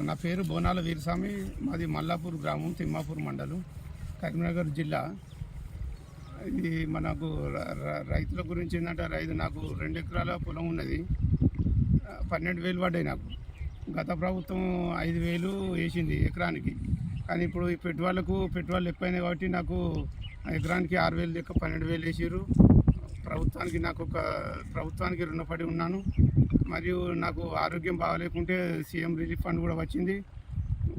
నా పేరు బోనాల వీరస్వామి. మాది మల్లాపూర్ గ్రామం, తిమ్మాపూర్ మండలం, కరీంనగర్ జిల్లా. ఇది మనకు రైతుల గురించి ఏంటంటే, నాకు 2 ఎకరాల పొలం ఉన్నది. 12,000 పడ్డాయి నాకు. గత ప్రభుత్వం 5,000 వేసింది ఎకరానికి. కానీ ఇప్పుడు ఈ పెట్టుబడులు ఎక్కువైనాయి కాబట్టి నాకు ఎకరానికి 6,000 లెక్క 12,000 వేసారు. ప్రభుత్వానికి రుణపడి ఉన్నాను. మరియు నాకు ఆరోగ్యం బాగాలేకుంటే సీఎం రిలీఫ్ ఫండ్ కూడా వచ్చింది.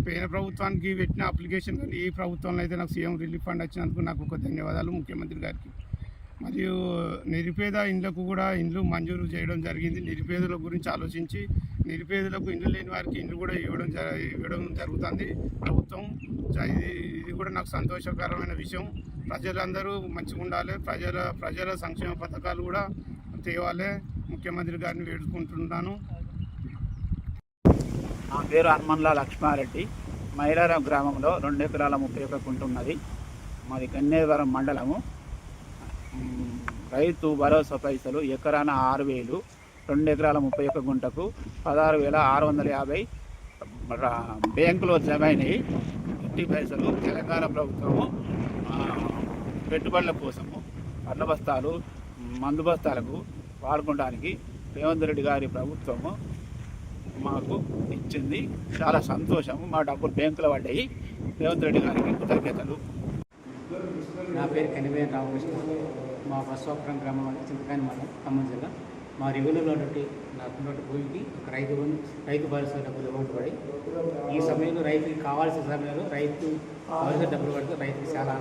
పోయిన ప్రభుత్వానికి పెట్టిన అప్లికేషన్ కానీ ఈ ప్రభుత్వంలో అయితే నాకు సీఎం రిలీఫ్ ఫండ్ వచ్చినందుకు నాకు ఒక ధన్యవాదాలు ముఖ్యమంత్రి గారికి. మరియు నిరుపేద ఇండ్లకు కూడా ఇండ్లు మంజూరు చేయడం జరిగింది. నిరుపేదల గురించి ఆలోచించి నిరుపేదలకు ఇండ్లు లేని వారికి ఇండ్లు కూడా ఇవ్వడం జరుగుతుంది ప్రభుత్వం. ఇది కూడా నాకు సంతోషకరమైన విషయం. ప్రజలందరూ మంచిగా ఉండాలి, ప్రజల సంక్షేమ పథకాలు కూడా తేవాలి. ముఖ్యమంత్రి గారిని వేడుకుంటున్నాను. నా పేరు హనుమన్ల లక్ష్మారెడ్డి. మైలారం గ్రామంలో 2 ఎకరాల 31 గుంట ఉన్నది. మాది గన్నేవరం మండలము. రైతు భరోసా పైసలు ఎకరాన 6,000, 2 ఎకరాల 31 గుంటకు 16,650 బ్యాంకులో జమ అయినాయి. 50 పైసలు తెలంగాణ ప్రభుత్వము పెట్టుబడుల కోసము పండ్ల బస్తాలు, మందు బస్తాలకు వాడుకోవడానికి రేవంత్ రెడ్డి గారి ప్రభుత్వము మాకు ఇచ్చింది. చాలా సంతోషము. మా డబ్బులు బ్యాంకులో పడ్డాయి. రేవంత్ రెడ్డి గారికి కృతజ్ఞతలు. నా పేరు కనివేన రామకృష్ణ. మా బస్వాపురం గ్రామం అంటే చింతకాని మండలం, ఖమ్మం జిల్లా. మా రెవెన్యూలో నాకున్నట్టు భూమికి ఒక రైతు భరోసా డబ్బులు ఇవ్వబడి, ఈ సమయంలో రైతుకి కావాల్సిన సమయంలో రైతు భరోసా డబ్బులు పడితే రైతుకి చాలా